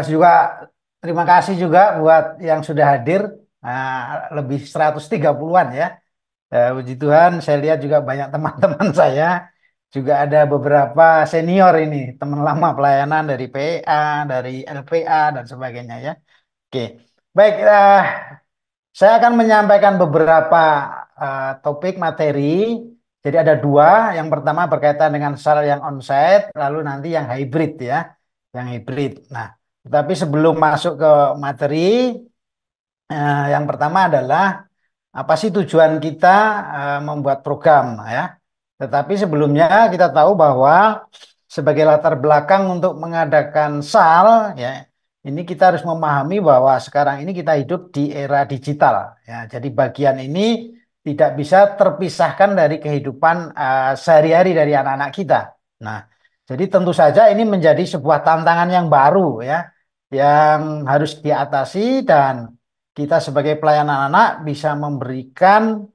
Juga terima kasih juga buat yang sudah hadir. Lebih 130-an ya. Puji Tuhan, saya lihat juga banyak teman-teman saya. Juga ada beberapa senior ini, teman lama pelayanan dari PA, dari LPA, dan sebagainya ya. Oke, baik. Saya akan menyampaikan beberapa topik materi. Jadi ada dua. Yang pertama berkaitan dengan sal yang onsite, lalu nanti yang hybrid ya, yang hybrid. Nah, tetapi sebelum masuk ke materi, yang pertama adalah apa sih tujuan kita membuat program ya. Tetapi sebelumnya kita tahu bahwa sebagai latar belakang untuk mengadakan SAL ya, ini kita harus memahami bahwa sekarang ini kita hidup di era digital ya. Jadi bagian ini tidak bisa terpisahkan dari kehidupan sehari-hari dari anak-anak kita. Nah, jadi tentu saja ini menjadi sebuah tantangan yang baru ya, yang harus diatasi dan kita sebagai pelayanan anak bisa memberikan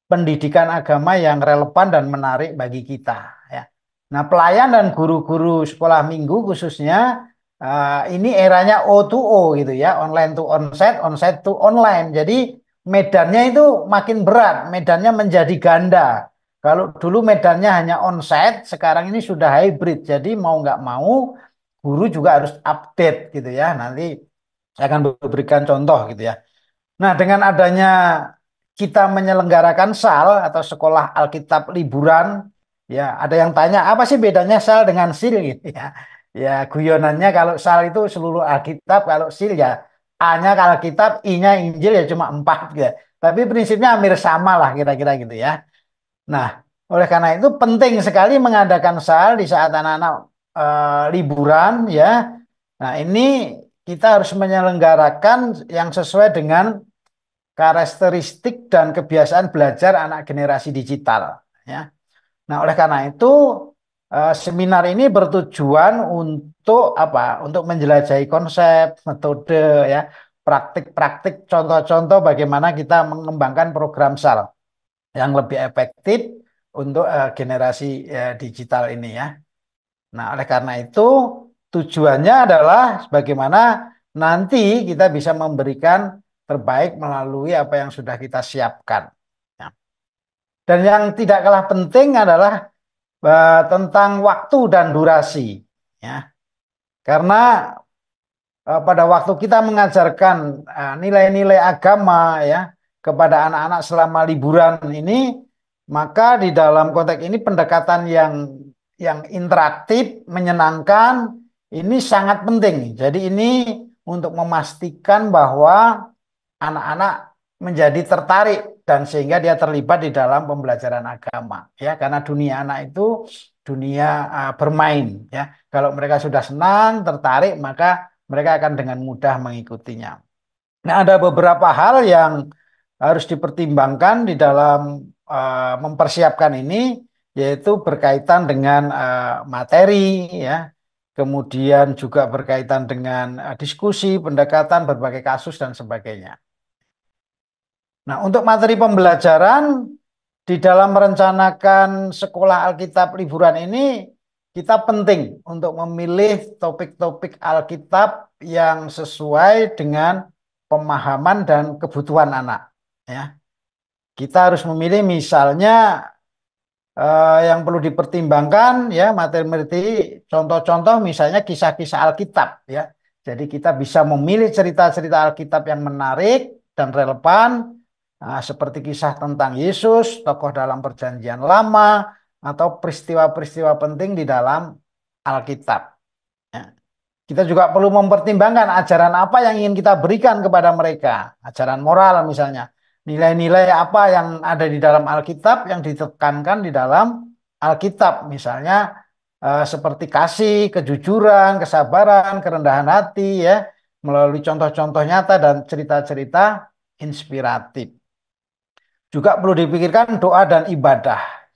pendidikan agama yang relevan dan menarik bagi kita ya. Nah, pelayan dan guru-guru sekolah minggu khususnya ini eranya O2O gitu ya, online to onsite, onsite to online. Jadi medannya itu makin berat, medannya menjadi ganda. Kalau dulu medannya hanya onsite, sekarang ini sudah hybrid. Jadi mau nggak mau guru juga harus update gitu ya. Nanti saya akan berikan contoh gitu ya. Nah, dengan adanya kita menyelenggarakan SAL atau Sekolah Alkitab Liburan, ya ada yang tanya apa sih bedanya SAL dengan SIL gitu ya. Ya, guyonannya kalau SAL itu seluruh Alkitab, kalau SIL ya A-nya Alkitab, I-nya Injil ya cuma 4 gitu ya. Tapi prinsipnya hampir sama lah kira-kira gitu ya. Nah, oleh karena itu penting sekali mengadakan SAL di saat anak-anak liburan ya. Nah, ini kita harus menyelenggarakan yang sesuai dengan karakteristik dan kebiasaan belajar anak generasi digital ya. Nah, oleh karena itu seminar ini bertujuan untuk apa? Untuk menjelajahi konsep, metode ya, praktik-praktik, contoh-contoh bagaimana kita mengembangkan program SAL yang lebih efektif untuk generasi digital ini ya. Nah, oleh karena itu tujuannya adalah bagaimana nanti kita bisa memberikan terbaik melalui apa yang sudah kita siapkan. Ya. Dan yang tidak kalah penting adalah tentang waktu dan durasi. Ya. Karena pada waktu kita mengajarkan nilai-nilai agama ya kepada anak-anak selama liburan ini, maka di dalam konteks ini pendekatan yang interaktif, menyenangkan ini sangat penting. Jadi ini untuk memastikan bahwa anak-anak menjadi tertarik dan sehingga dia terlibat di dalam pembelajaran agama ya, karena dunia anak itu dunia bermain ya. Kalau mereka sudah senang, tertarik, maka mereka akan dengan mudah mengikutinya. Nah, ada beberapa hal yang harus dipertimbangkan di dalam mempersiapkan ini, yaitu berkaitan dengan materi ya, kemudian juga berkaitan dengan diskusi, pendekatan, berbagai kasus dan sebagainya. Nah, untuk materi pembelajaran di dalam merencanakan sekolah Alkitab liburan ini, kita penting untuk memilih topik-topik Alkitab yang sesuai dengan pemahaman dan kebutuhan anak. Ya, kita harus memilih misalnya yang perlu dipertimbangkan ya materi-materi contoh-contoh misalnya kisah-kisah Alkitab ya. Jadi kita bisa memilih cerita-cerita Alkitab yang menarik dan relevan. Nah, seperti kisah tentang Yesus, tokoh dalam Perjanjian Lama, atau peristiwa-peristiwa penting di dalam Alkitab. Ya. Kita juga perlu mempertimbangkan ajaran apa yang ingin kita berikan kepada mereka. Ajaran moral misalnya. Nilai-nilai apa yang ada di dalam Alkitab yang ditekankan di dalam Alkitab. Misalnya seperti kasih, kejujuran, kesabaran, kerendahan hati ya. Melalui contoh-contoh nyata dan cerita-cerita inspiratif. Juga perlu dipikirkan doa dan ibadah.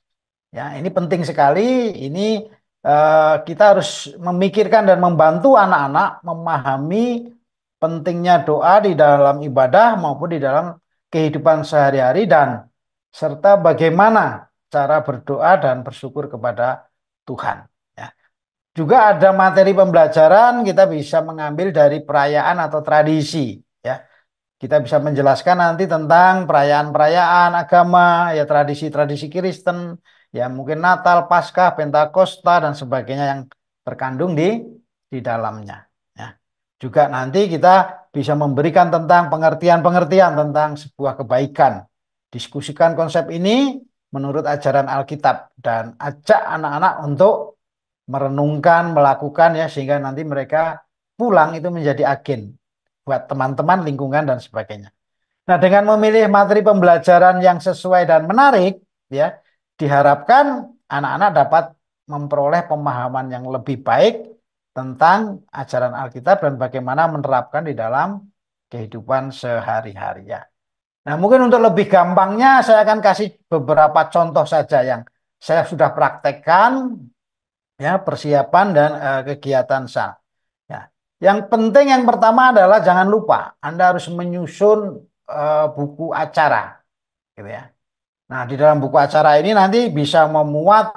Ya, ini penting sekali. Ini kita harus memikirkan dan membantu anak-anak memahami pentingnya doa di dalam ibadah maupun di dalam kehidupan sehari-hari dan serta bagaimana cara berdoa dan bersyukur kepada Tuhan. Ya. Juga ada materi pembelajaran kita bisa mengambil dari perayaan atau tradisi, ya. Kita bisa menjelaskan nanti tentang perayaan-perayaan agama, ya tradisi-tradisi Kristen, ya mungkin Natal, Paskah, Pentakosta dan sebagainya yang terkandung di dalamnya. Ya. Juga nanti kita bisa memberikan tentang pengertian-pengertian tentang sebuah kebaikan. Diskusikan konsep ini menurut ajaran Alkitab dan ajak anak-anak untuk merenungkan, melakukan ya sehingga nanti mereka pulang itu menjadi agen buat teman-teman, lingkungan dan sebagainya. Nah, dengan memilih materi pembelajaran yang sesuai dan menarik, ya, diharapkan anak-anak dapat memperoleh pemahaman yang lebih baik tentang ajaran Alkitab dan bagaimana menerapkan di dalam kehidupan sehari-hari ya. Nah, mungkin untuk lebih gampangnya saya akan kasih beberapa contoh saja yang saya sudah praktekkan ya persiapan dan kegiatan sal. Ya. Yang penting yang pertama adalah jangan lupa Anda harus menyusun buku acara, gitu ya. Nah, di dalam buku acara ini nanti bisa memuat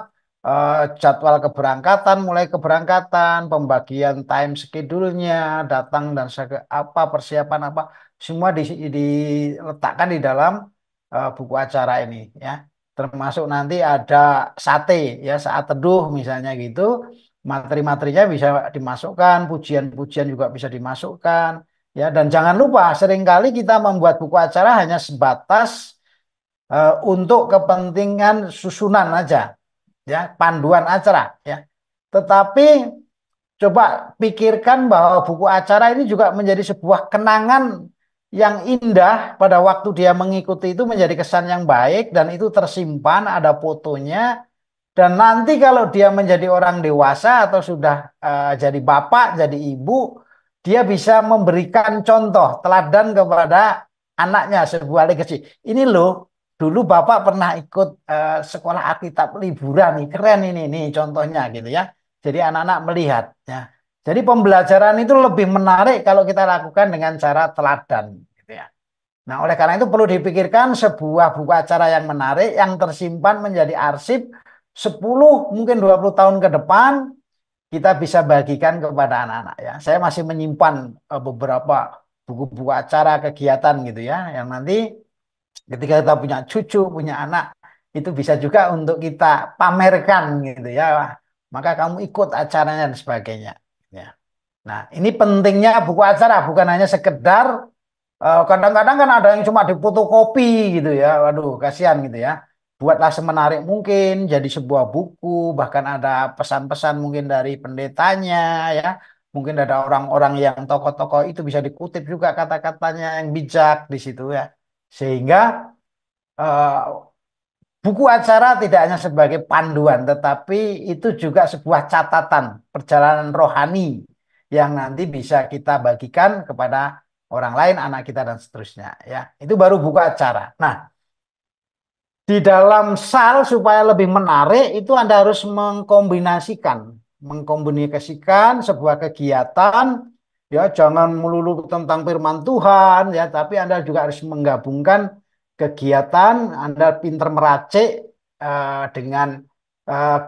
jadwal keberangkatan, mulai keberangkatan, pembagian time schedule-nya, datang dan apa persiapan apa, semua diletakkan di dalam buku acara ini ya. Termasuk nanti ada sate ya, saat teduh misalnya gitu. Materi-materinya bisa dimasukkan, pujian-pujian juga bisa dimasukkan ya. Dan jangan lupa seringkali kita membuat buku acara hanya sebatas untuk kepentingan susunan aja, ya, panduan acara, ya. Tetapi coba pikirkan bahwa buku acara ini juga menjadi sebuah kenangan yang indah pada waktu dia mengikuti itu menjadi kesan yang baik dan itu tersimpan, ada fotonya dan nanti kalau dia menjadi orang dewasa atau sudah jadi bapak, jadi ibu, dia bisa memberikan contoh teladan kepada anaknya sebuah legacy. Ini loh, dulu bapak pernah ikut sekolah Alkitab liburan nih, keren ini nih contohnya gitu ya. Jadi anak-anak melihat ya. Jadi pembelajaran itu lebih menarik kalau kita lakukan dengan cara teladan gitu ya. Nah, oleh karena itu perlu dipikirkan sebuah buku acara yang menarik yang tersimpan menjadi arsip 10 mungkin 20 tahun ke depan kita bisa bagikan kepada anak-anak ya. Saya masih menyimpan beberapa buku-buku acara kegiatan gitu ya yang nanti ketika kita punya cucu, punya anak itu bisa juga untuk kita pamerkan gitu ya. Maka kamu ikut acaranya dan sebagainya ya. Nah, ini pentingnya buku acara bukan hanya sekedar kadang-kadang kan ada yang cuma difotokopi gitu ya. Waduh, kasihan gitu ya. Buatlah semenarik mungkin jadi sebuah buku, bahkan ada pesan-pesan mungkin dari pendetanya ya. Mungkin ada orang-orang yang tokoh-tokoh itu bisa dikutip juga kata-katanya yang bijak di situ ya. Sehingga eh, buku acara tidak hanya sebagai panduan, tetapi itu juga sebuah catatan perjalanan rohani yang nanti bisa kita bagikan kepada orang lain, anak kita dan seterusnya. Ya, itu baru buku acara. Nah, di dalam sal supaya lebih menarik itu Anda harus mengkombinasikan sebuah kegiatan. Ya, jangan melulu tentang firman Tuhan, ya, tapi Anda juga harus menggabungkan kegiatan, Anda pinter meracik dengan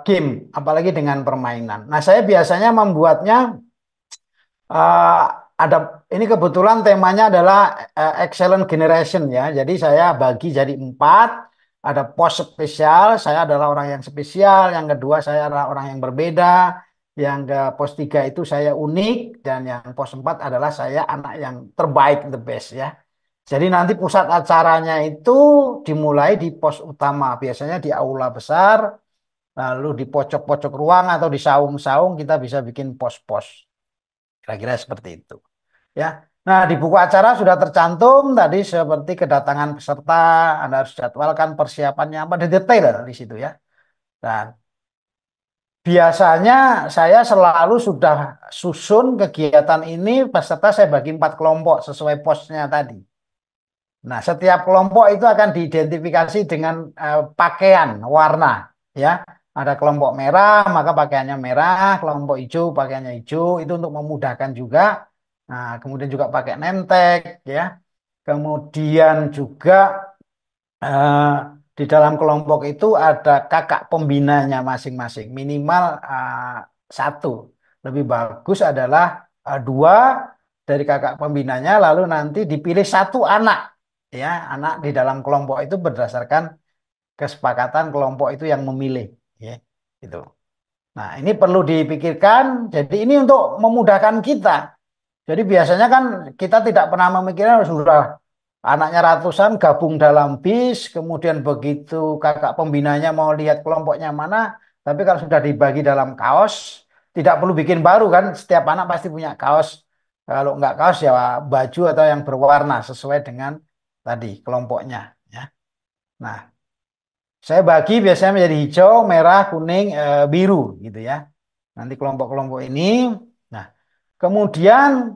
game, apalagi dengan permainan. Nah, saya biasanya membuatnya eh, ada ini kebetulan temanya adalah excellent generation ya. Jadi saya bagi jadi 4, ada pos spesial, saya adalah orang yang spesial, yang kedua saya adalah orang yang berbeda, yang ke pos 3 itu saya unik dan yang pos 4 adalah saya anak yang terbaik, the best ya. Jadi nanti pusat acaranya itu dimulai di pos utama, biasanya di aula besar, lalu di pojok-pojok ruang atau di saung-saung kita bisa bikin pos-pos. Kira-kira seperti itu. Ya. Nah, di buku acara sudah tercantum tadi seperti kedatangan peserta, Anda harus jadwalkan persiapannya apa detail di situ ya. Dan biasanya saya selalu sudah susun kegiatan ini peserta saya bagi 4 kelompok sesuai posnya tadi. Nah, setiap kelompok itu akan diidentifikasi dengan pakaian, warna, ya. Ada kelompok merah, maka pakaiannya merah, kelompok hijau, pakaiannya hijau, itu untuk memudahkan juga. Nah, kemudian juga pakai nemtek, ya. Kemudian juga eh, di dalam kelompok itu ada kakak pembinanya masing-masing, minimal satu. Lebih bagus adalah dua dari kakak pembinanya, lalu nanti dipilih satu anak, ya, anak di dalam kelompok itu berdasarkan kesepakatan kelompok itu yang memilih, ya, itu. Nah, ini perlu dipikirkan. Jadi ini untuk memudahkan kita. Jadi biasanya kan kita tidak pernah memikirkan sudah anaknya ratusan gabung dalam bis, kemudian begitu kakak pembinanya mau lihat kelompoknya mana, tapi kalau sudah dibagi dalam kaos, tidak perlu bikin baru kan, setiap anak pasti punya kaos. Kalau nggak kaos ya baju atau yang berwarna sesuai dengan tadi kelompoknya. Ya. Nah, saya bagi biasanya menjadi hijau, merah, kuning, biru gitu ya. Nanti kelompok-kelompok ini. Nah, kemudian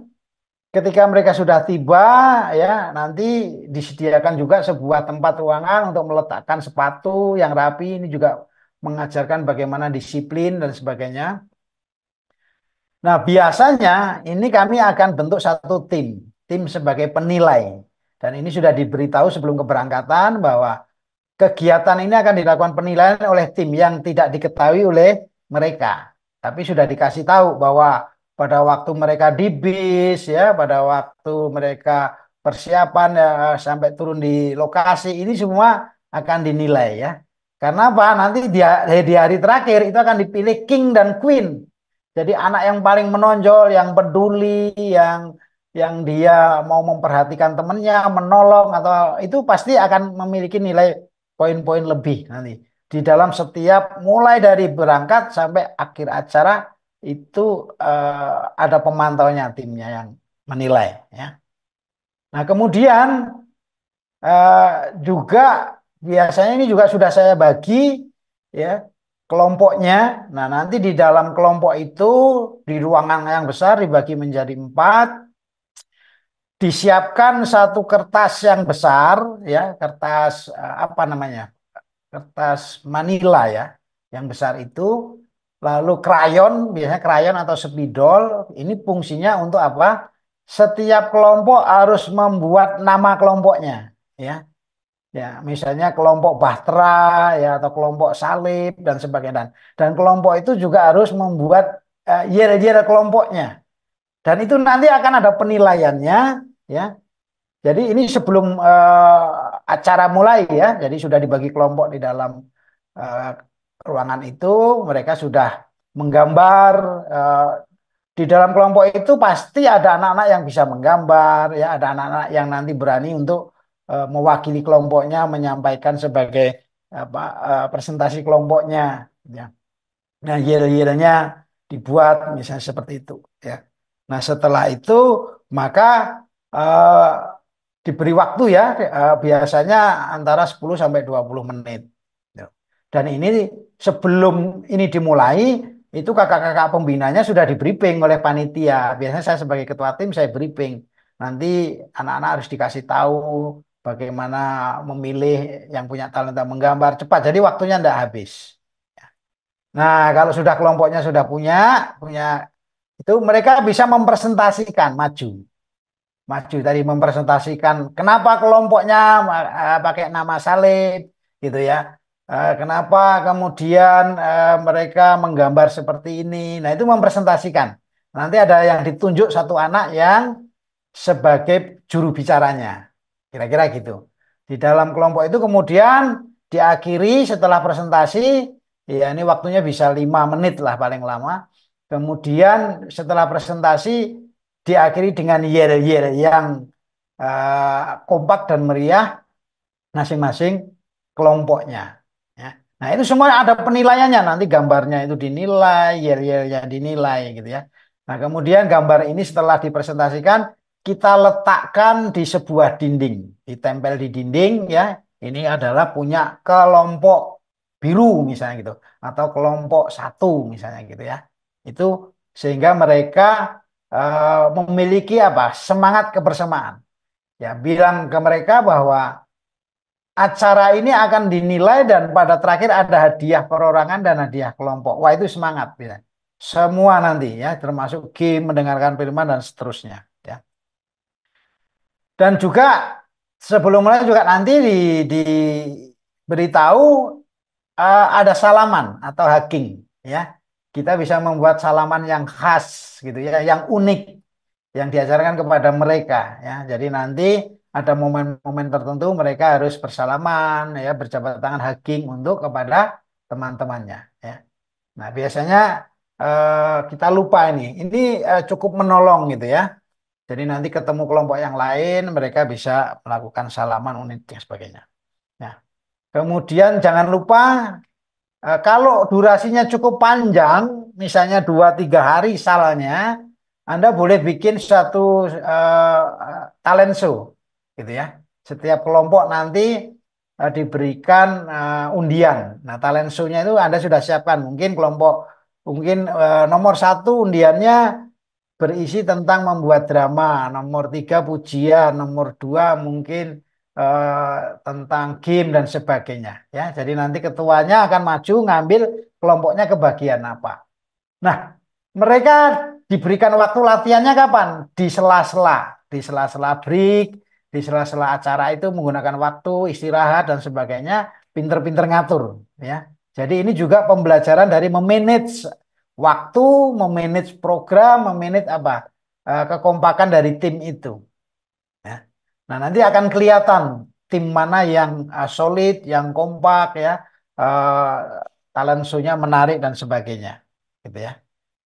ketika mereka sudah tiba, ya, nanti disediakan juga sebuah tempat ruangan untuk meletakkan sepatu yang rapi. Ini juga mengajarkan bagaimana disiplin dan sebagainya. Nah, biasanya ini kami akan bentuk satu tim sebagai penilai. Dan ini sudah diberitahu sebelum keberangkatan bahwa kegiatan ini akan dilakukan penilaian oleh tim yang tidak diketahui oleh mereka. Tapi sudah dikasih tahu bahwa pada waktu mereka di bis, ya, pada waktu mereka persiapan ya, sampai turun di lokasi, ini semua akan dinilai ya. Karena apa? Nanti di hari terakhir itu akan dipilih king dan queen. Jadi anak yang paling menonjol, yang peduli, yang dia mau memperhatikan temannya, menolong atau itu pasti akan memiliki nilai poin-poin lebih nanti di dalam setiap mulai dari berangkat sampai akhir acara itu ada pemantaunya timnya yang menilai ya. Nah, kemudian eh, juga biasanya ini juga sudah saya bagi ya kelompoknya. Nah, nanti di dalam kelompok itu di ruangan yang besar dibagi menjadi empat, disiapkan satu kertas yang besar ya, kertas apa namanya? Kertas manila ya, yang besar itu, lalu krayon, biasanya krayon atau spidol, ini fungsinya untuk apa? Setiap kelompok harus membuat nama kelompoknya, ya. Ya, misalnya kelompok Bahtera ya atau kelompok Salib dan sebagainya. Dan kelompok itu juga harus membuat yel-yel kelompoknya. Dan itu nanti akan ada penilaiannya, ya. Jadi ini sebelum acara mulai ya, jadi sudah dibagi kelompok di dalam eh, ruangan itu, mereka sudah menggambar. eh, di dalam kelompok itu pasti ada anak-anak yang bisa menggambar, ya, ada anak-anak yang nanti berani untuk mewakili kelompoknya, menyampaikan sebagai apa, presentasi kelompoknya. Ya. Nah, yel-yelnya dibuat misalnya seperti itu. Ya. Nah, setelah itu maka eh, diberi waktu ya, biasanya antara 10 sampai 20 menit. Ya. Dan ini sebelum ini dimulai, itu kakak-kakak pembinanya sudah di briefing oleh panitia. Biasanya saya sebagai ketua tim saya briefing. Nanti anak-anak harus dikasih tahu bagaimana memilih yang punya talenta menggambar cepat. Jadi waktunya tidak habis. Nah, kalau sudah kelompoknya sudah punya itu mereka bisa mempresentasikan maju. Maju tadi mempresentasikan kenapa kelompoknya pakai nama salib gitu ya. Kenapa kemudian mereka menggambar seperti ini. Nah, itu mempresentasikan. Nanti ada yang ditunjuk satu anak yang sebagai juru bicaranya. Kira-kira gitu. Di dalam kelompok itu kemudian diakhiri setelah presentasi, ya ini waktunya bisa 5 menit lah paling lama. Kemudian setelah presentasi diakhiri dengan yel-yel yang kompak dan meriah masing-masing kelompoknya. Ya. Nah, itu semua ada penilaiannya. Nanti gambarnya itu dinilai, yel-yelnya dinilai gitu ya. Nah, kemudian gambar ini setelah dipresentasikan kita letakkan di sebuah dinding, ditempel di dinding ya. Ini adalah punya kelompok biru misalnya gitu, atau kelompok satu misalnya gitu ya. Itu sehingga mereka memiliki apa? Semangat kebersamaan. Ya, bilang ke mereka bahwa acara ini akan dinilai dan pada terakhir ada hadiah perorangan dan hadiah kelompok. Wah, itu semangat ya. Semua nanti ya, termasuk game, mendengarkan firman dan seterusnya ya. Dan juga sebelum mulai juga nanti diberitahu ada salaman atau hugging ya. kita bisa membuat salaman yang khas gitu ya, yang unik, yang diajarkan kepada mereka ya. Jadi nanti ada momen-momen tertentu mereka harus bersalaman ya, berjabat tangan hugging untuk kepada teman-temannya ya. Nah, biasanya kita lupa ini. Ini cukup menolong gitu ya. Jadi nanti ketemu kelompok yang lain, mereka bisa melakukan salaman unit dan sebagainya. Nah, kemudian jangan lupa kalau durasinya cukup panjang, misalnya 2-3 hari salahnya, Anda boleh bikin satu talent show, gitu ya. Setiap kelompok nanti diberikan undian. Nah, talent show-nya itu Anda sudah siapkan. Mungkin nomor satu undiannya berisi tentang membuat drama, nomor tiga pujian, nomor dua mungkin tentang game dan sebagainya. Ya, jadi nanti ketuanya akan maju ngambil kelompoknya ke bagian apa. Nah, mereka diberikan waktu latihannya kapan? Di sela-sela, di sela-sela break, di sela-sela acara itu menggunakan waktu istirahat dan sebagainya, pinter-pinter ngatur, ya. Jadi ini juga pembelajaran dari memanage waktu, memanage program, memanage apa? Kekompakan dari tim itu, ya. Nah, nanti akan kelihatan tim mana yang solid, yang kompak, ya, eh, talent show-nya menarik dan sebagainya, gitu ya.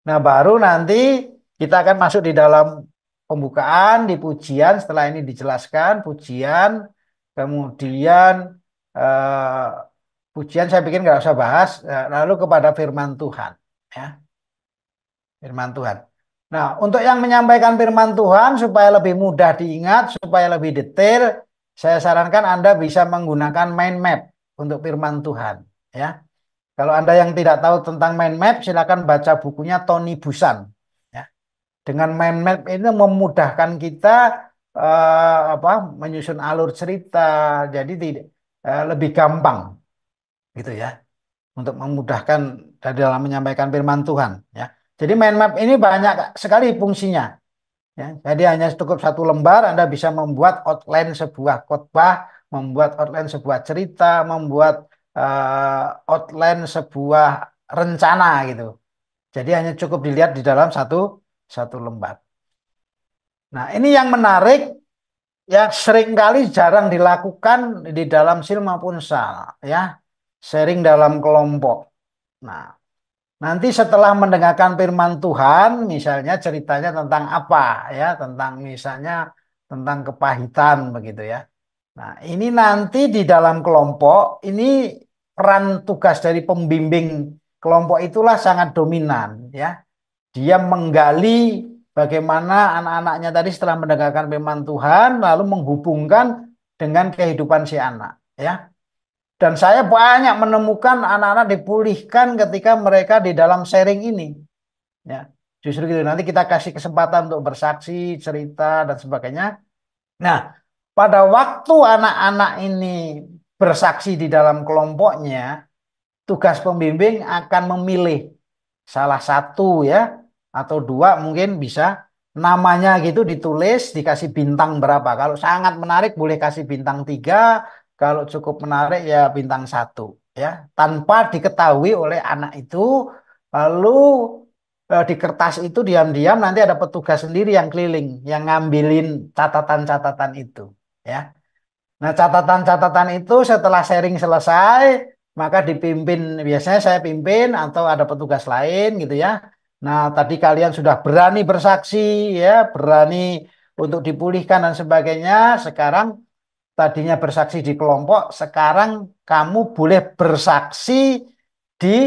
Nah, baru nanti kita akan masuk di dalam pembukaan, di pujian. Setelah ini dijelaskan pujian, kemudian eh, pujian saya pikir nggak usah bahas. Lalu kepada firman Tuhan, ya, firman Tuhan. Nah, untuk yang menyampaikan firman Tuhan supaya lebih mudah diingat, supaya lebih detail, saya sarankan Anda bisa menggunakan mind map untuk firman Tuhan, ya. Kalau Anda yang tidak tahu tentang mind map, silakan baca bukunya Tony Busan. Ya. Dengan mind map ini memudahkan kita menyusun alur cerita, jadi tidak lebih gampang, gitu ya, untuk memudahkan dalam menyampaikan firman Tuhan. Ya. Jadi mind map ini banyak sekali fungsinya. Ya. Jadi hanya cukup satu lembar, Anda bisa membuat outline sebuah khotbah, membuat outline sebuah cerita, membuat outline sebuah rencana gitu. Jadi hanya cukup dilihat di dalam satu satu lembar. Nah, ini yang menarik ya, seringkali jarang dilakukan di dalam sil maupun sal ya. Sharing dalam kelompok. Nah, nanti setelah mendengarkan firman Tuhan, misalnya ceritanya tentang apa ya, tentang misalnya tentang kepahitan begitu ya. Nah, ini nanti di dalam kelompok ini peran tugas dari pembimbing kelompok itulah sangat dominan ya. Dia menggali bagaimana anak-anaknya tadi setelah mendengarkan firman Tuhan lalu menghubungkan dengan kehidupan si anak ya. Dan saya banyak menemukan anak-anak dipulihkan ketika mereka di dalam sharing ini ya. Justru gitu nanti kita kasih kesempatan untuk bersaksi, cerita dan sebagainya. Nah, pada waktu anak-anak ini bersaksi di dalam kelompoknya, tugas pembimbing akan memilih salah satu ya atau dua mungkin bisa namanya gitu ditulis dikasih bintang berapa. Kalau sangat menarik boleh kasih bintang 3, kalau cukup menarik ya bintang 1 ya, tanpa diketahui oleh anak itu. Lalu di kertas itu diam-diam nanti ada petugas sendiri yang keliling yang ngambilin catatan-catatan itu ya. Nah, catatan-catatan itu setelah sharing selesai, maka dipimpin, biasanya saya pimpin atau ada petugas lain gitu ya. Nah, tadi kalian sudah berani bersaksi ya, berani untuk dipulihkan dan sebagainya. Sekarang tadinya bersaksi di kelompok, sekarang kamu boleh bersaksi di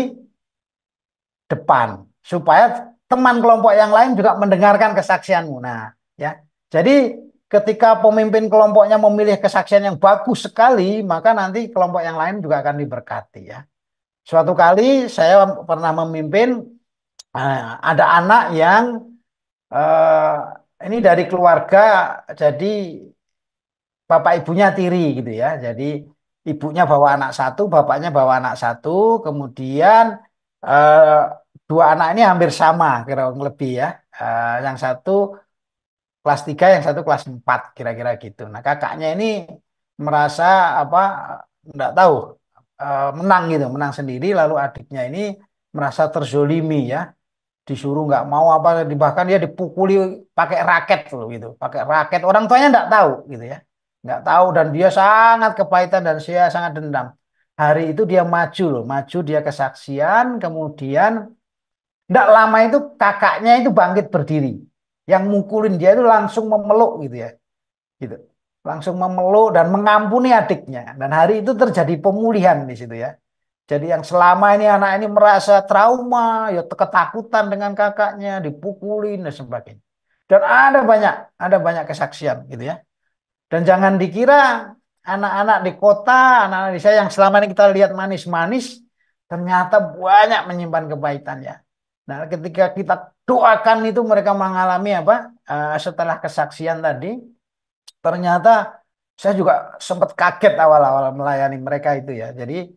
depan supaya teman kelompok yang lain juga mendengarkan kesaksianmu. Nah, ya. Jadi ketika pemimpin kelompoknya memilih kesaksian yang bagus sekali, maka nanti kelompok yang lain juga akan diberkati ya. Suatu kali saya pernah memimpin ada anak yang ini dari keluarga jadi bapak ibunya tiri gitu ya. Jadi ibunya bawa anak satu, bapaknya bawa anak satu, kemudian eh, dua anak ini hampir sama kira lebih ya. Yang satu kelas 3, yang satu kelas 4 kira-kira gitu. Nah, kakaknya ini merasa apa enggak tahu menang gitu, menang sendiri lalu adiknya ini merasa terzolimi ya, disuruh nggak mau apa, bahkan dia dipukuli pakai raket loh gitu, pakai raket. Orang tuanya nggak tahu gitu ya, nggak tahu, dan dia sangat kepahitan dan dia sangat dendam. Hari itu dia maju loh, maju dia kesaksian, kemudian nggak lama itu kakaknya itu bangkit berdiri, yang mukulin dia itu langsung memeluk gitu ya, gitu, langsung memeluk dan mengampuni adiknya. Dan hari itu terjadi pemulihan di situ ya. Jadi yang selama ini anak ini merasa trauma, ya ketakutan dengan kakaknya, dipukulin dan sebagainya. Dan ada banyak kesaksian gitu ya. Dan jangan dikira anak-anak di kota, anak-anak di saya yang selama ini kita lihat manis-manis, ternyata banyak menyimpan kebaikan ya. Nah, ketika kita doakan itu mereka mengalami apa? Setelah kesaksian tadi, ternyata saya juga sempat kaget awal-awal melayani mereka itu ya. Jadi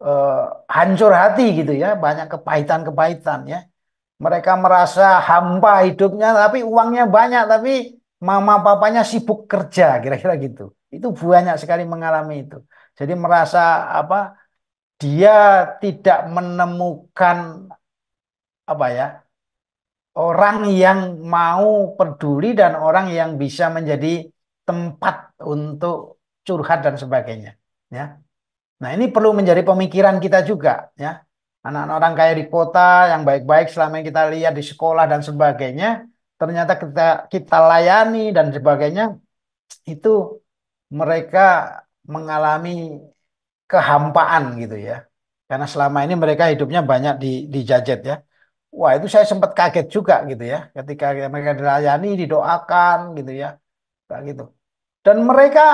eh, hancur hati gitu ya, banyak kepahitan-kepahitan ya. Mereka merasa hampa hidupnya, tapi uangnya banyak, tapi mama papanya sibuk kerja, kira-kira gitu. Itu banyak sekali mengalami itu. Jadi merasa apa? Dia tidak menemukan apa ya? Orang yang mau peduli dan orang yang bisa menjadi tempat untuk curhat dan sebagainya. Ya. Nah, ini perlu menjadi pemikiran kita juga, ya. Anak-anak orang kaya di kota yang baik-baik selama yang kita lihat di sekolah dan sebagainya, ternyata kita kita layani dan sebagainya, itu mereka mengalami kehampaan gitu ya. Karena selama ini mereka hidupnya banyak dijajet ya. Wah, itu saya sempat kaget juga gitu ya, ketika mereka dilayani, didoakan gitu ya, kayak gitu. Dan mereka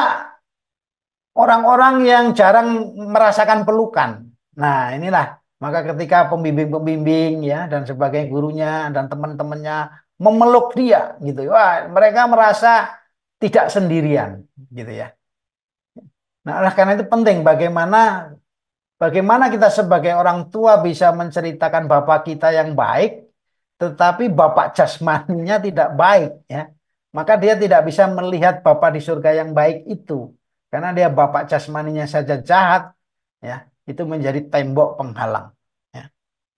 orang-orang yang jarang merasakan pelukan. Nah, inilah maka ketika pembimbing-pembimbing ya dan sebagai gurunya dan teman-temannya memeluk dia gitu. Wah, mereka merasa tidak sendirian gitu ya. Nah, oleh karena itu penting bagaimana kita sebagai orang tua bisa menceritakan bapak kita yang baik, tetapi bapak jasmaninya tidak baik ya. Maka dia tidak bisa melihat bapak di surga yang baik itu. Karena dia bapak jasmaninya saja jahat, ya, itu menjadi tembok penghalang. Ya.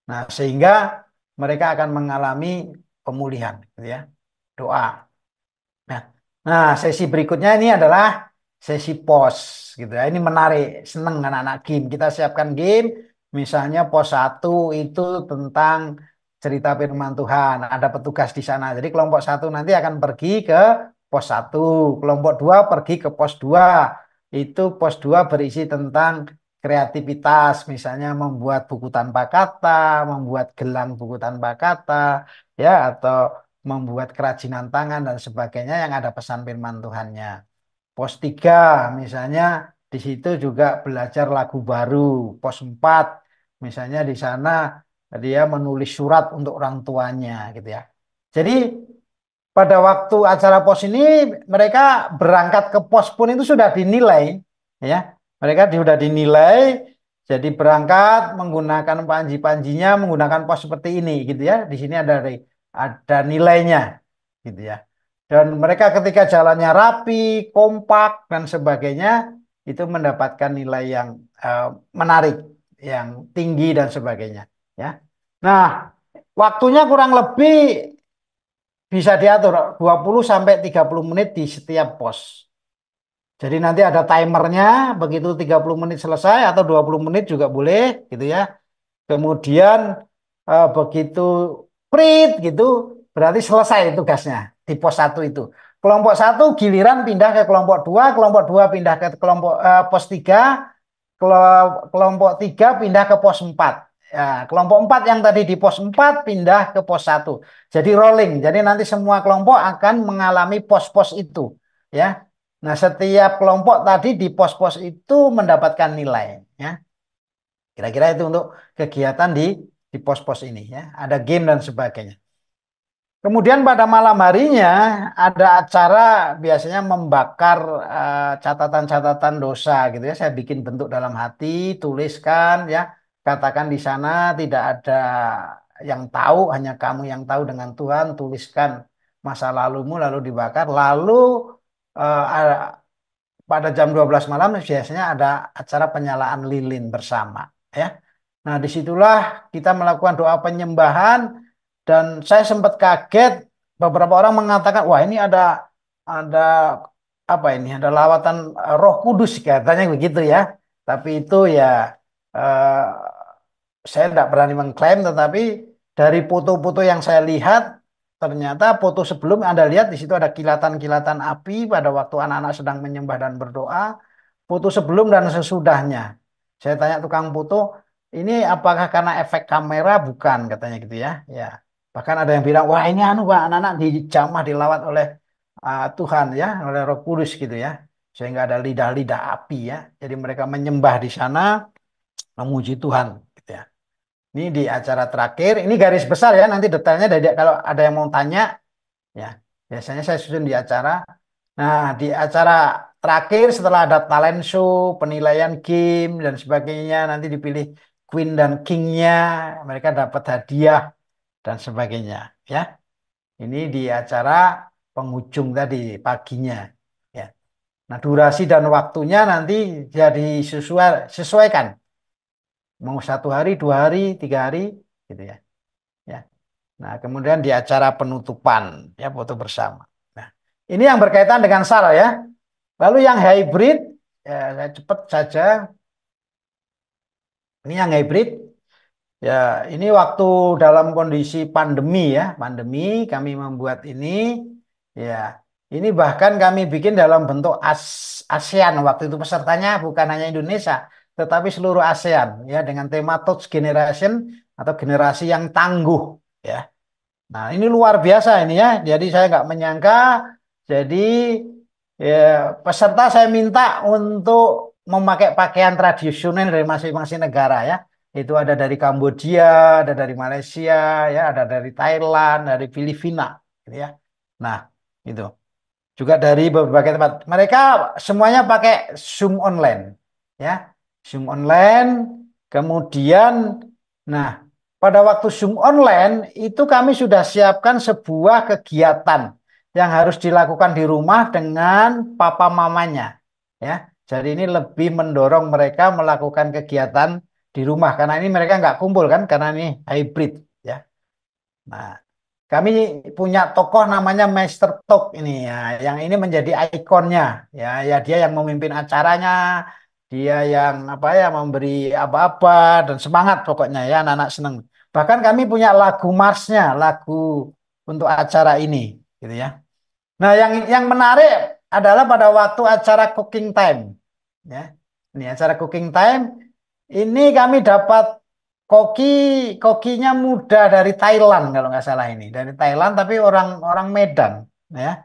Nah, sehingga mereka akan mengalami pemulihan, gitu ya. Doa. Nah, nah, sesi berikutnya ini adalah sesi pos gitu ya. Ini menarik, seneng anak-anak game. Kita siapkan game, misalnya pos satu itu tentang cerita firman Tuhan. Ada petugas di sana. Jadi kelompok satu nanti akan pergi ke pos satu, kelompok dua pergi ke pos dua. Itu pos dua berisi tentang kreativitas, misalnya membuat buku tanpa kata, membuat gelang buku tanpa kata, ya, atau membuat kerajinan tangan dan sebagainya yang ada pesan firman Tuhannya. Pos 3 misalnya di situ juga belajar lagu baru. Pos 4 misalnya di sana dia menulis surat untuk orang tuanya gitu ya. Jadi pada waktu acara pos ini mereka berangkat ke pos pun itu sudah dinilai ya. Mereka sudah dinilai, jadi berangkat menggunakan panji-panjinya, menggunakan pos seperti ini gitu ya. Di sini ada nilainya gitu ya. Dan mereka ketika jalannya rapi, kompak dan sebagainya itu mendapatkan nilai yang eh, menarik, yang tinggi dan sebagainya ya. Nah, waktunya kurang lebih bisa diatur 20 sampai 30 menit di setiap pos. Jadi nanti ada timernya, begitu 30 menit selesai atau 20 menit juga boleh gitu ya. Kemudian begitu prit gitu, berarti selesai tugasnya di pos satu itu. Kelompok satu giliran pindah ke kelompok dua pindah ke pos tiga, kelompok tiga pindah ke pos empat. Ya, kelompok empat yang tadi di pos empat pindah ke pos satu. Jadi rolling. Jadi nanti semua kelompok akan mengalami pos-pos itu. Ya. Nah, setiap kelompok tadi di pos-pos itu mendapatkan nilai. Ya. Kira-kira itu untuk kegiatan di pos-pos ini. Ya. Ada game dan sebagainya. Kemudian pada malam harinya ada acara biasanya membakar catatan-catatan dosa gitu ya. Saya bikin bentuk dalam hati, tuliskan ya. Katakan di sana tidak ada yang tahu, hanya kamu yang tahu dengan Tuhan. Tuliskan masa lalumu lalu dibakar. Lalu pada jam 12 malam biasanya ada acara penyalaan lilin bersama ya. Nah, disitulah kita melakukan doa penyembahan dan saya sempat kaget. Beberapa orang mengatakan, wah ini ada apa ini? Ada lawatan Roh Kudus katanya begitu ya. Tapi itu ya eh, saya tidak berani mengklaim, tetapi dari foto-foto yang saya lihat, ternyata foto sebelum Anda lihat di situ ada kilatan-kilatan api pada waktu anak-anak sedang menyembah dan berdoa. Foto sebelum dan sesudahnya. Saya tanya tukang foto, ini apakah karena efek kamera? Bukan, katanya gitu ya. Ya. Bahkan ada yang bilang, wah ini anu Pak, anak-anak dijamah dilawat oleh Tuhan ya, oleh Roh Kudus gitu ya. Sehingga ada lidah-lidah api ya. Jadi mereka menyembah di sana, memuji Tuhan gitu ya. Ini di acara terakhir, ini garis besar ya, nanti detailnya kalau ada yang mau tanya ya. Biasanya saya susun di acara. Nah, di acara terakhir setelah ada talent show, penilaian game dan sebagainya, nanti dipilih Queen dan Kingnya, mereka dapat hadiah dan sebagainya. Ya, ini di acara penghujung tadi paginya. Ya. Nah, durasi dan waktunya nanti jadi sesuaikan. Mau 1 hari, 2 hari, 3 hari, gitu ya. Ya. Nah, kemudian di acara penutupan, ya foto bersama. Nah, ini yang berkaitan dengan SAL ya. Lalu yang hybrid, ya saya cepat saja. Ini yang hybrid, ya ini waktu dalam kondisi pandemi ya, pandemi kami membuat ini, ya ini bahkan kami bikin dalam bentuk ASEAN. Waktu itu pesertanya bukan hanya Indonesia, tetapi seluruh ASEAN ya dengan tema Touch Generation atau generasi yang tangguh ya. Nah, ini luar biasa ini ya. Jadi saya nggak menyangka. Jadi ya, peserta saya minta untuk memakai pakaian tradisional dari masing-masing negara ya. Itu ada dari Kamboja, ada dari Malaysia, ya, ada dari Thailand, dari Filipina, gitu ya. Nah, itu juga dari berbagai tempat. Mereka semuanya pakai Zoom online, ya, Zoom online. Kemudian, nah, pada waktu Zoom online itu kami sudah siapkan sebuah kegiatan yang harus dilakukan di rumah dengan papa mamanya, ya. Jadi ini lebih mendorong mereka melakukan kegiatan di rumah karena ini mereka nggak kumpul kan karena ini hybrid, ya. Nah, kami punya tokoh namanya Master Talk ini ya, yang ini menjadi ikonnya ya, ya dia yang memimpin acaranya, dia yang apa ya memberi apa-apa dan semangat pokoknya ya anak-anak seneng. Bahkan kami punya lagu marsnya, lagu untuk acara ini, gitu ya. Nah, yang menarik adalah pada waktu acara cooking time, ya. Ini acara cooking time, ini kami dapat koki, kokinya muda dari Thailand kalau nggak salah ini, dari Thailand tapi orang orang Medan, ya.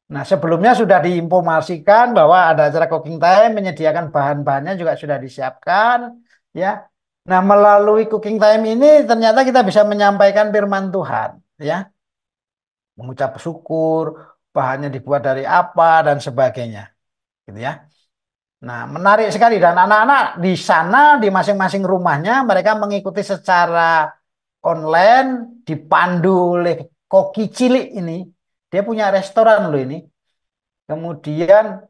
Nah, sebelumnya sudah diinformasikan bahwa ada acara cooking time, menyediakan bahan-bahannya juga sudah disiapkan, ya. Nah, melalui cooking time ini ternyata kita bisa menyampaikan firman Tuhan, ya, mengucap syukur, bahannya dibuat dari apa dan sebagainya, gitu ya. Nah, menarik sekali dan anak-anak di sana di masing-masing rumahnya mereka mengikuti secara online dipandu oleh koki cilik ini. Dia punya restoran loh ini. Kemudian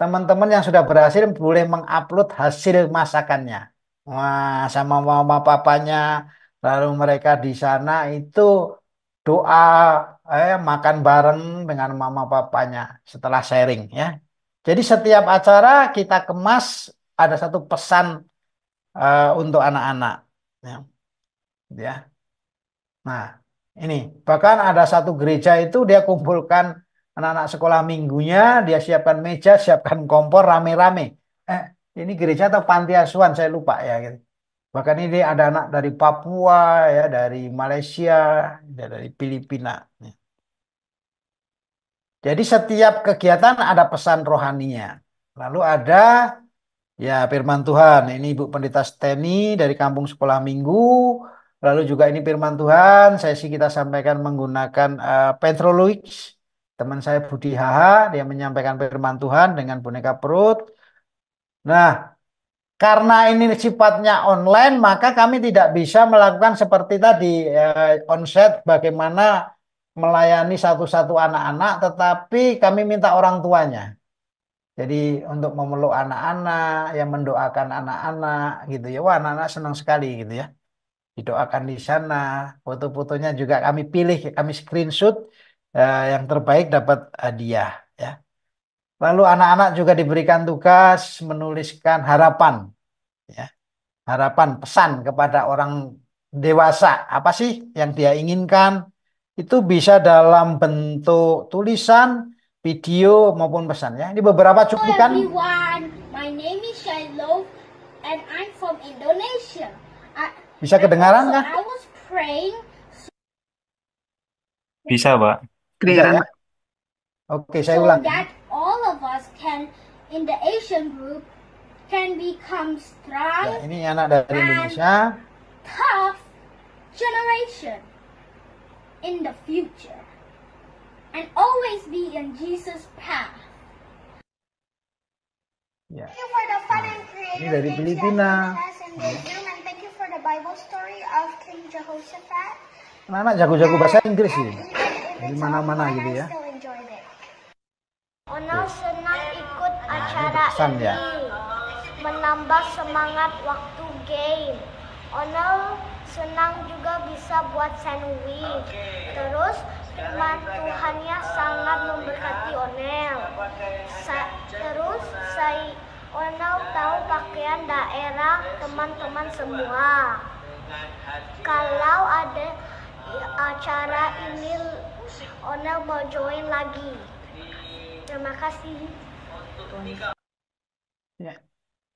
teman-teman yang sudah berhasil boleh mengupload hasil masakannya. Wah, sama mama papanya. Lalu mereka di sana itu doa, makan bareng dengan mama papanya setelah sharing ya. Jadi setiap acara kita kemas ada satu pesan untuk anak-anak. Ya, ya. Nah, ini bahkan ada satu gereja itu dia kumpulkan anak-anak sekolah minggunya, dia siapkan meja, siapkan kompor rame-rame. Eh, ini gereja atau panti asuhan saya lupa ya gitu. Bahkan ini ada anak dari Papua ya, dari Malaysia, dari Filipina. Jadi setiap kegiatan ada pesan rohaninya. Lalu ada ya firman Tuhan. Ini Ibu Pendeta Steni dari Kampung Sekolah Minggu. Lalu juga ini firman Tuhan, sesi kita sampaikan menggunakan Petrolux. Teman saya Budi Haha, dia menyampaikan firman Tuhan dengan boneka perut. Nah, karena ini sifatnya online, maka kami tidak bisa melakukan seperti tadi onset bagaimana melayani satu-satu anak-anak, tetapi kami minta orang tuanya. Jadi untuk memeluk anak-anak, yang mendoakan anak-anak gitu ya. Wah, anak-anak senang sekali gitu ya. Didoakan di sana. Foto-fotonya juga kami pilih, kami screenshot, yang terbaik dapat hadiah ya. Lalu anak-anak juga diberikan tugas menuliskan harapan ya. Harapan pesan kepada orang dewasa. Apa sih yang dia inginkan? Itu bisa dalam bentuk tulisan, video maupun pesan ya. Ini beberapa Hello cuplikan. everyone, my name is Shiloh and I'm from Indonesia. Bisa kedengaran Also, kah? I was praying Bisa, Pak. Bisa Kedengaran, ya? Pak. Oke, saya so ulang ya. that all of us can, in the Asian group, can become Ya, strong, ini anak dari Indonesia. tough generation in the future and always be in Jesus' path. Ya. Thank you for the fun and Ini creative dari games Filipina. that you has in this Zoom, and thank you for the Bible story of King Jehoshaphat. Anak-anak jago-jago bahasa Inggris And sih. even if Dari it's mana-mana offline, gitu I ya. still enjoyed it. Onel senang ikut acara pesan ini, ya. menambah semangat waktu game. Onel senang juga bisa buat sandwich. Terus firman Tuhannya sangat memberkati Onel. Terus Onel tahu pakaian daerah teman-teman semua. Kalau ada acara ini, Onel mau join lagi. Terima kasih. Ya.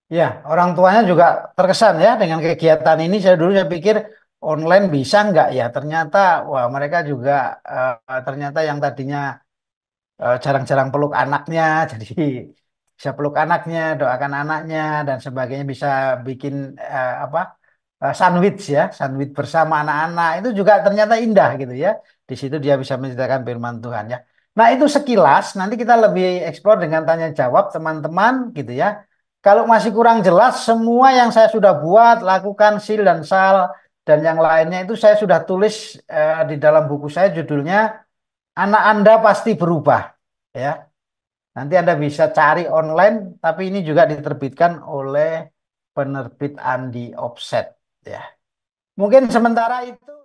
Ya, orang tuanya juga terkesan ya dengan kegiatan ini. Saya pikir online bisa nggak ya? Ternyata, wah mereka juga ternyata yang tadinya jarang-jarang peluk anaknya, jadi bisa peluk anaknya, doakan anaknya dan sebagainya, bisa bikin apa sandwich ya, sandwich bersama anak-anak itu juga ternyata indah gitu ya. Di situ dia bisa menceritakan firman Tuhan ya. Nah itu sekilas, nanti kita lebih eksplor dengan tanya jawab teman-teman gitu ya. Kalau masih kurang jelas, semua yang saya sudah buat, lakukan sil dan sal dan yang lainnya itu saya sudah tulis di dalam buku saya, judulnya Anak Anda Pasti Berubah ya. Nanti Anda bisa cari online, tapi ini juga diterbitkan oleh penerbit Andi Offset ya. Mungkin sementara itu